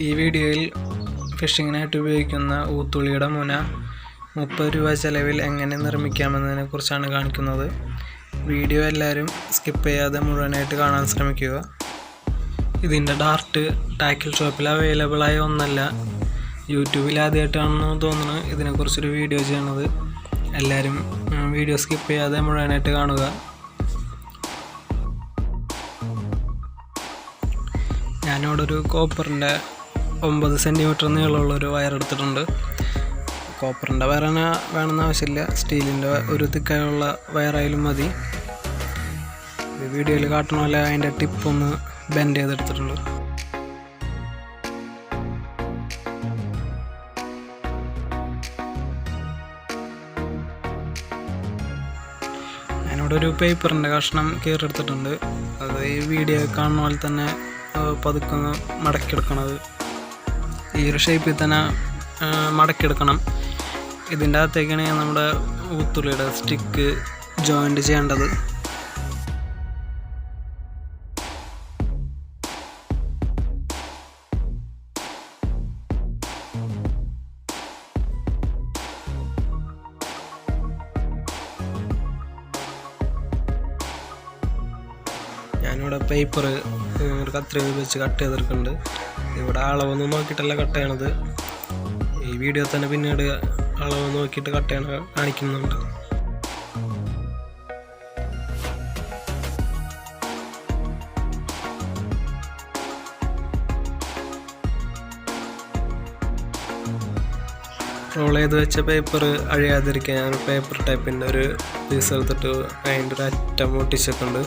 ഈ വീഡിയോയിൽ ഫിഷിങ്ങിനായിട്ട് ഉപയോഗിക്കുന്ന ഊത്തുളിയുടെ മുന 30 രൂപ ചെലവിൽ എങ്ങനെ നിർമ്മിക്കാമെന്നതിനെ കുറിച്ചാണ് കാണിക്കുന്നത്. വീഡിയോ എല്ലാവരും സ്കിപ്പ് ചെയ്യാതെ മുഴുവനായിട്ട് കാണാൻ ശ്രമിക്കുക. ഇതിൻ്റെ ഡാർട്ട് ടാക്കിൽ ഷോപ്പിൽ അവൈലബിൾ ആയ ഒന്നല്ല. യൂട്യൂബിൽ ആദ്യമായിട്ടാണെന്ന് തോന്നുന്നു ഇതിനെക്കുറിച്ചൊരു വീഡിയോ ചെയ്യണത്. എല്ലാവരും വീഡിയോ സ്കിപ്പ് ചെയ്യാതെ മുഴുവനായിട്ട് കാണുക. ഞാനിവിടെ ഒരു കോപ്പറിൻ്റെ 9 സെൻറ്റിമീറ്റർ നീളമുള്ളൊരു വയർ എടുത്തിട്ടുണ്ട്. കോപ്പറിൻ്റെ വയറിന് വേണമെന്ന് ആവശ്യമില്ല, സ്റ്റീലിൻ്റെ ഒരു തിക്കായുള്ള വയറായാലും മതി. വീഡിയോയിൽ കാട്ടണ പോലെ അതിൻ്റെ ടിപ്പൊന്ന് ബെൻഡ് ചെയ്തെടുത്തിട്ടുണ്ട്. ഞാനിവിടെ ഒരു പേപ്പറിൻ്റെ കഷ്ണം കീറിയെടുത്തിട്ടുണ്ട്. അത് ഈ വീഡിയോ കാണുന്ന പോലെ തന്നെ പതുക്കെ മടക്കിയെടുക്കണത് ഈ ഒരു ഷേപ്പിൽ തന്നെ മടക്കിയെടുക്കണം. ഇതിൻ്റെ അകത്തേക്കാണ് നമ്മുടെ ഊത്തുളിയുടെ സ്റ്റിക്ക് ജോയിൻ്റ് ചെയ്യേണ്ടത്. ഞാനിവിടെ പേപ്പർ ഒരു കത്രിക വെച്ച് കട്ട് ചെയ്തെടുക്കുന്നുണ്ട്. ഇവിടെ അളവൊന്നും നോക്കിയിട്ടല്ല കട്ട് ചെയ്യണത്. ഈ വീഡിയോ തന്നെ പിന്നീട് അളവ് നോക്കിയിട്ട് കട്ട് ചെയ്യണ കാണിക്കുന്നുണ്ട്. റോൾ ചെയ്ത് വെച്ച പേപ്പർ അഴിയാതിരിക്കാൻ ഞാൻ പേപ്പർ ടൈപ്പിൻ്റെ ഒരു പീസ് എടുത്തിട്ട് അതിൻ്റെ ഒരു അറ്റം ഒട്ടിച്ചിട്ടുണ്ട്.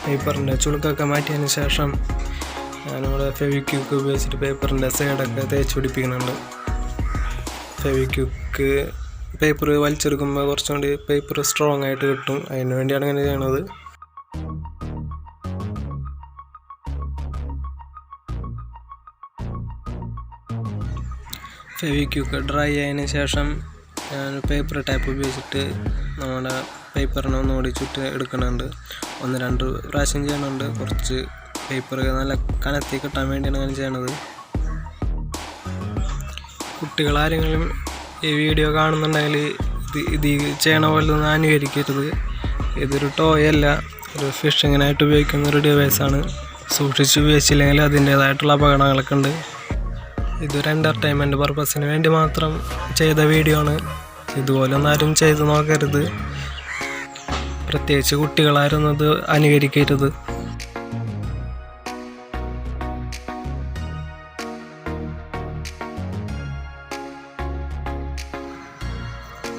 പേപ്പറിൻ്റെ ചുളുക്കൊക്കെ മാറ്റിയതിന് ശേഷം ഞാനിവിടെ ഫെവിക്വിക്ക് ഉപയോഗിച്ചിട്ട് പേപ്പറിൻ്റെ സൈഡൊക്കെ തേച്ച് പിടിപ്പിക്കുന്നുണ്ട്. ഫെവിക്വിക്ക് പേപ്പർ വലിച്ചെടുക്കുമ്പോൾ കുറച്ചുകൂടി പേപ്പർ സ്ട്രോങ് ആയിട്ട് കിട്ടും. അതിന് വേണ്ടിയാണ് ഇങ്ങനെ ചെയ്യണത്. ഫെവിക്വിക്ക് ഡ്രൈ ആയതിന് ശേഷം ഞാൻ പേപ്പർ ടൈപ്പ് ഉപയോഗിച്ചിട്ട് നമ്മുടെ പേപ്പറിനെ ഒന്നുകൂടി ചുറ്റി എടുക്കുന്നുണ്ട്. 1-2 പ്രാവശ്യം ചെയ്യണുണ്ട്. കുറച്ച് പേപ്പർ നല്ല കനത്തി കിട്ടാൻ വേണ്ടിയാണ് ഞാൻ ചെയ്യണത്. കുട്ടികളാരെങ്കിലും ഈ വീഡിയോ കാണുന്നുണ്ടെങ്കിൽ ഇത് ചെയ്യണ പോലെ ഒന്നും അനുകരിക്കരുത്. ഇതൊരു ടോയ് അല്ല, ഒരു ഫിഷിങ്ങിനായിട്ട് ഉപയോഗിക്കുന്ന ഒരു ഡിവൈസാണ്. സൂക്ഷിച്ച് ഉപയോഗിച്ചില്ലെങ്കിൽ അതിൻ്റേതായിട്ടുള്ള അപകടങ്ങളൊക്കെ ഉണ്ട്. ഇതൊരു എൻ്റർടൈൻമെൻറ്റ് പർപ്പസിന് വേണ്ടി മാത്രം ചെയ്ത വീഡിയോ ആണ്. ഇതുപോലൊന്നും ആരും ചെയ്ത് നോക്കരുത്. പ്രത്യേകിച്ച് കുട്ടികളാരൊന്നും ഇത് അനുകരിക്കരുത്.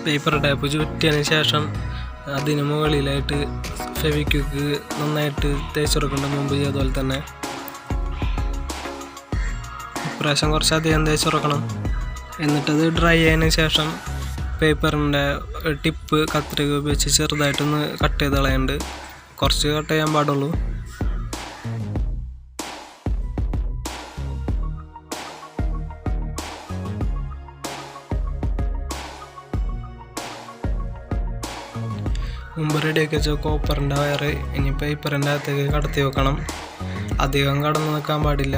പേപ്പർ ടൈപ്പ് ചുറ്റിയതിന് ശേഷം അതിന് മുകളിലായിട്ട് ഫെവിക്വിക്ക് നന്നായിട്ട് തേച്ചെടുക്കേണ്ട മുമ്പ് ചെയ്തതുപോലെ തന്നെ ഇപ്രാവശ്യം കുറച്ചധികം തേച്ചെടുക്കണം. എന്നിട്ടത് ഡ്രൈ ആയതിന് ശേഷം പേപ്പറിൻ്റെ ടിപ്പ് കത്രിക ഉപയോഗിച്ച് ചെറുതായിട്ടൊന്ന് കട്ട് ചെയ്ത് കളയുന്നുണ്ട്. കുറച്ച് കട്ട് ചെയ്യാൻ പാടുള്ളൂ. മുമ്പ് റെഡിയാക്കി വെച്ച കോപ്പറിൻ്റെ വയറ് ഇനി പേപ്പറിൻ്റെ അകത്തേക്ക് കടത്തി വെക്കണം. അധികം കടന്നു നിൽക്കാൻ പാടില്ല.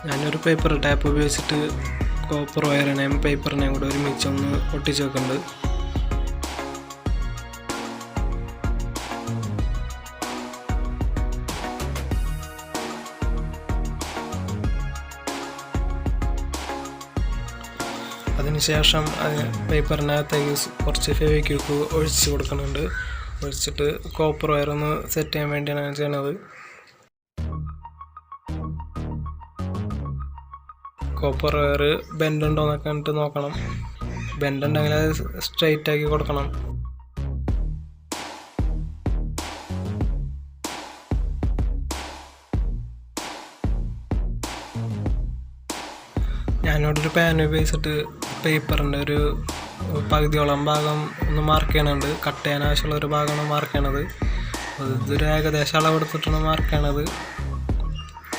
ഞാനൊരു പേപ്പർ ടാപ്പ് ഉപയോഗിച്ചിട്ട് കോപ്പർ വയറിനെയും പേപ്പറിനെയും കൂടെ ഒരുമിച്ചൊന്ന് ഒട്ടിച്ച് വെക്കുന്നുണ്ട്. അതിനുശേഷം പേപ്പറിനകത്തേക്ക് കുറച്ച് ഫെവിക്വിക്ക് ഒഴിച്ച് കൊടുക്കുന്നുണ്ട്. ഒഴിച്ചിട്ട് കോപ്പർ വയറൊന്ന് സെറ്റ് ചെയ്യാൻ വേണ്ടിയാണ് ഞാൻ ചെയ്യണത്. കോപ്പർ വയർ ബെൻഡ് ഉണ്ടോ എന്നൊക്കെ കണ്ടിട്ട് നോക്കണം. ബെൻഡ് ഉണ്ടെങ്കിൽ അത് സ്ട്രെയിറ്റ് ആക്കി കൊടുക്കണം. ഞാനിവിടെ ഒരു പാൻ ഉപയോഗിച്ചിട്ട് പേപ്പറിൻ്റെ ഒരു പകുതിയോളം ഭാഗം ഒന്ന് മാർക്ക് ചെയ്യണുണ്ട്. കട്ട് ചെയ്യാൻ ആവശ്യമുള്ള ഒരു ഭാഗമാണ് മാർക്ക് ചെയ്യണത്. ഇതൊരു ഏകദേശം അളവെടുത്തിട്ടുള്ള മാർക്കാണത്.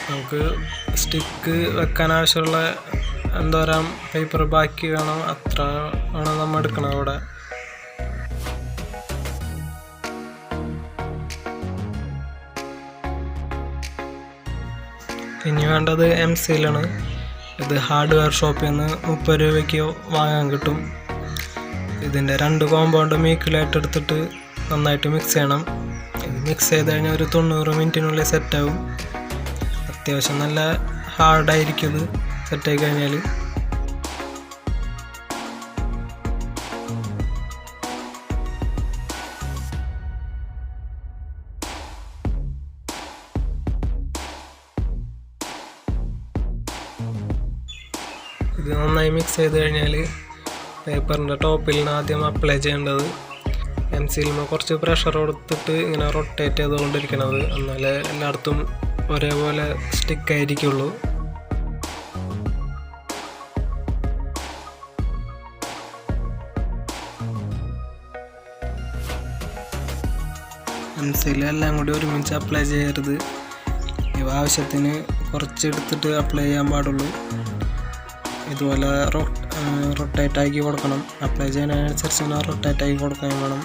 നമുക്ക് സ്റ്റിക്ക് വെക്കാൻ ആവശ്യമുള്ള എന്തോരം പേപ്പർ ബാക്കി വേണം അത്ര ആണ് നമ്മൾ എടുക്കണം അവിടെ. ഇനി വേണ്ടത് എംസിയിലാണ്. ഇത് ഹാർഡ്വെയർ ഷോപ്പിൽ നിന്ന് 30 രൂപയ്ക്ക് വാങ്ങാൻ കിട്ടും. ഇതിൻ്റെ 2 കോമ്പൗണ്ടും ഈക്വലായിട്ട് എടുത്തിട്ട് നന്നായിട്ട് മിക്സ് ചെയ്യണം. ഇത് മിക്സ് ചെയ്ത് കഴിഞ്ഞാൽ ഒരു 90 മിനിറ്റിനുള്ളിൽ സെറ്റാവും. അത്യാവശ്യം നല്ല ഹാർഡായിരിക്കും ഇത് സെറ്റായി കഴിഞ്ഞാൽ. ഇത് നന്നായി മിക്സ് ചെയ്ത് കഴിഞ്ഞാൽ പേപ്പറിൻ്റെ ടോപ്പിൽ നിന്ന് ആദ്യം അപ്ലൈ ചെയ്യേണ്ടത്. എംസിയിൽ കുറച്ച് പ്രഷർ കൊടുത്തിട്ട് ഇങ്ങനെ റൊട്ടേറ്റ് ചെയ്തുകൊണ്ടിരിക്കണത്, എന്നാലേ എല്ലായിടത്തും ഒരേപോലെ സ്റ്റിക്കായിരിക്കുള്ളൂ. എംസിയിൽ എല്ലാം കൂടി ഒരുമിച്ച് അപ്ലൈ ചെയ്യരുത്. ഇവ ആവശ്യത്തിന് കുറച്ചെടുത്തിട്ട് അപ്ലൈ ചെയ്യാൻ പാടുള്ളൂ. ഇതുപോലെ റൊട്ടേറ്റ് ആക്കി കൊടുക്കണം. അപ്ലൈ ചെയ്യുന്നതിനനുസരിച്ച് ഇങ്ങനെ റൊട്ടേറ്റ് ആക്കി കൊടുക്കാൻ വേണം,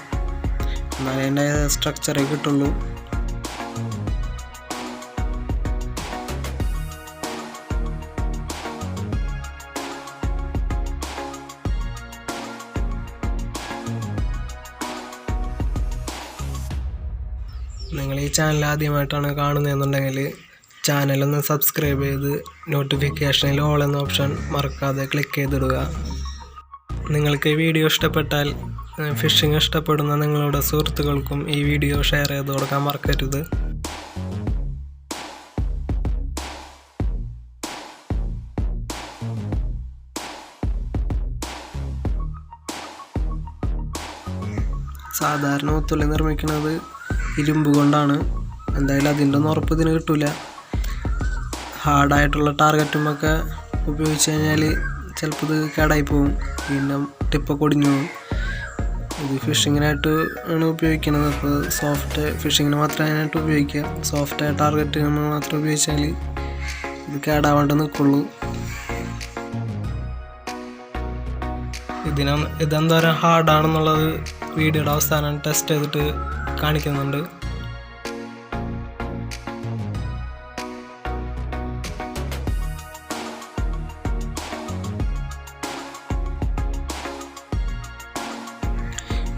എന്നാലേ അതിൻ്റെ സ്ട്രക്ചറേ കിട്ടുള്ളൂ. നിങ്ങൾ ഈ ചാനൽ ആദ്യമായിട്ടാണ് കാണുന്നതെന്നുണ്ടെങ്കിൽ ചാനലൊന്ന് സബ്സ്ക്രൈബ് ചെയ്ത് നോട്ടിഫിക്കേഷനിൽ ഓൾ എന്ന ഓപ്ഷൻ മറക്കാതെ ക്ലിക്ക് ചെയ്തിടുക. നിങ്ങൾക്ക് ഈ വീഡിയോ ഇഷ്ടപ്പെട്ടാൽ ഫിഷിംഗ് ഇഷ്ടപ്പെടുന്ന നിങ്ങളുടെ സുഹൃത്തുക്കൾക്കും ഈ വീഡിയോ ഷെയർ ചെയ്ത് കൊടുക്കാൻ മറക്കരുത്. സാധാരണ ഊത്തുള്ളി നിർമ്മിക്കുന്നത് ഇരുമ്പ് കൊണ്ടാണ്. എന്തായാലും അതിൻ്റെ ഒന്നും ഉറപ്പ് ഇതിന് കിട്ടില്ല. ഹാർഡായിട്ടുള്ള ടാർഗറ്റുമൊക്കെ ഉപയോഗിച്ച് കഴിഞ്ഞാൽ ചിലപ്പോൾ ഇത് കേടായി പോകും, പിന്നെ ടിപ്പൊക്കെ ഒടിഞ്ഞു പോകും. ഇത് ഫിഷിങ്ങിനായിട്ട് ആണ് ഉപയോഗിക്കുന്നത്. അപ്പോൾ സോഫ്റ്റ് ഫിഷിങ്ങിന് മാത്രമേ അതിനായിട്ട് ഉപയോഗിക്കുക. സോഫ്റ്റ് ടാർഗറ്റ് മാത്രം ഉപയോഗിച്ചാൽ ഇത് കേടാവാണ്ട് നിൽക്കുള്ളൂ. ഇതെന്തോരം ഹാർഡാണെന്നുള്ളത് വീഡിയോയുടെ അവസാനം ടെസ്റ്റ് ചെയ്തിട്ട് കാണിക്കുന്നുണ്ട്.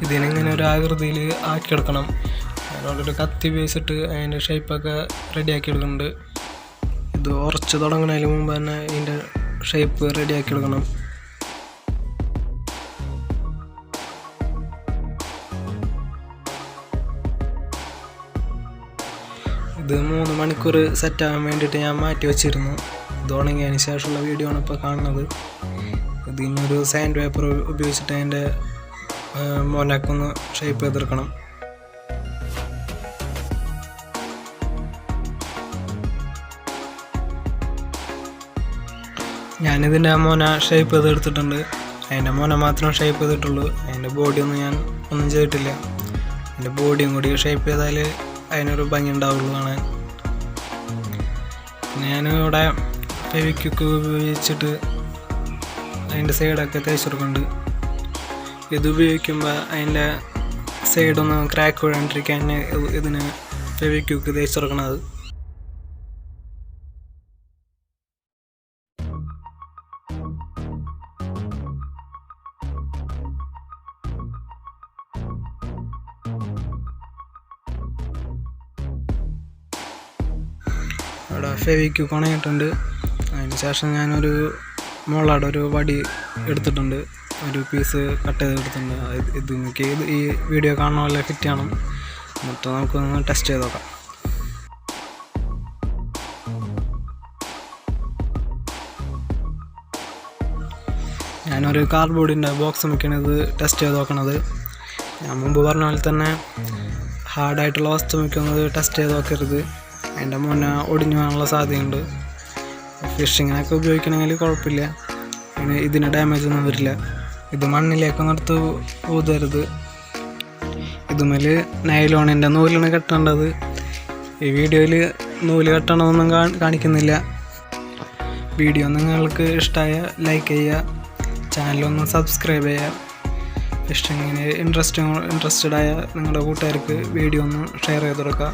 ഇതിനിങ്ങനെ ഒരു ആകൃതിയിൽ ആക്കിയെടുക്കണം. അതിനോടൊരു കത്തി ഉപയോഗിച്ചിട്ട് അതിൻ്റെ ഷേപ്പൊക്കെ റെഡിയാക്കി എടുക്കുന്നുണ്ട്. ഇത് ഉറച്ച് തുടങ്ങുന്നതിന് മുമ്പ് തന്നെ ഇതിൻ്റെ ഷേപ്പ് റെഡിയാക്കി എടുക്കണം. ഇത് 3 മണിക്കൂർ സെറ്റാകാൻ വേണ്ടിയിട്ട് ഞാൻ മാറ്റി വെച്ചിരുന്നു. ഇത് ഉണങ്ങിയതിന് ശേഷമുള്ള വീഡിയോ ആണ് ഇപ്പോൾ കാണുന്നത്. ഇതിനൊരു സാൻഡ് പേപ്പർ ഉപയോഗിച്ചിട്ട് അതിൻ്റെ മോനക്കൊന്ന് ഷേപ്പ് ചെയ്തെടുക്കണം. ഞാനിതിൻ്റെ മോന ഷേപ്പ് ചെയ്തെടുത്തിട്ടുണ്ട്. അതിൻ്റെ മോന മാത്രം ഷേപ്പ് ചെയ്തിട്ടുള്ളൂ. അതിൻ്റെ ബോഡിയൊന്നും ഞാൻ ഒന്നും ചെയ്തിട്ടില്ല. അതിൻ്റെ ബോഡിയും കൂടി ഷേപ്പ് ചെയ്താൽ അതിനൊരു ഭംഗി ഉണ്ടാവുള്ളൂ കാണാൻ. പിന്നെ ഞാനിവിടെ ഫെവിക്വിക്ക് ഉപയോഗിച്ചിട്ട് അതിൻ്റെ സൈഡൊക്കെ തേച്ച് കൊടുക്കുന്നുണ്ട്. ഇത് ഉപയോഗിക്കുമ്പോൾ അതിൻ്റെ സൈഡൊന്ന് ക്രാക്ക് വീഴാണ്ടിരിക്കാൻ ഇതിന് ഫെവിക്വിക്ക് തേച്ച് കൊടുക്കണത്. അവിടെ ഫെവിക്വിക്ക് ഉണങ്ങിയിട്ടുണ്ട്. അതിന് ശേഷം ഞാനൊരു മുളയുടെ ഒരു വടി എടുത്തിട്ടുണ്ട്. ഒരു പീസ് കട്ട് ചെയ്തെടുത്തിട്ടുണ്ട്. ഇത് നിങ്ങൾക്ക് ഈ വീഡിയോ കാണുന്ന പോലെ ഫിറ്റ് ചെയ്യണം. എന്നിട്ട് നമുക്കൊന്ന് ടെസ്റ്റ് ചെയ്ത് നോക്കാം. ഞാനൊരു കാർഡ്ബോർഡിൻ്റെ ബോക്സ് മുഖ്യമാണ് ഇത് ടെസ്റ്റ് ചെയ്ത് നോക്കണത്. ഞാൻ മുമ്പ് പറഞ്ഞ പോലെ തന്നെ ഹാർഡായിട്ടുള്ള വസ്തു മുഖ്യത് ടെസ്റ്റ് ചെയ്ത് നോക്കരുത്. അതിൻ്റെ മുന്നേ ഒടിഞ്ഞു പോകാനുള്ള സാധ്യതയുണ്ട്. ഫിഷിങ്ങിനൊക്കെ ഉപയോഗിക്കണമെങ്കിൽ കുഴപ്പമില്ല, ഇതിന് ഡാമേജ് ഒന്നും വരില്ല. ഇത് മണ്ണിലേക്കൊന്നും എടുത്ത് ഊതരുത്. ഇതുമേൽ നൈലോണിൻ്റെ നൂലാണ് കെട്ടേണ്ടത്. ഈ വീഡിയോയിൽ നൂല് കെട്ടണമെന്നൊന്നും കാണിക്കുന്നില്ല. വീഡിയോ നിങ്ങൾക്ക് ഇഷ്ടമായ ലൈക്ക് ചെയ്യുക, ചാനലൊന്ന് സബ്സ്ക്രൈബ് ചെയ്യുക. ഫിഷിങ്ങിന് ഇൻട്രസ്റ്റഡ് ആയ നിങ്ങളുടെ കൂട്ടുകാർക്ക് വീഡിയോ ഒന്ന് ഷെയർ ചെയ്ത് കൊടുക്കുക.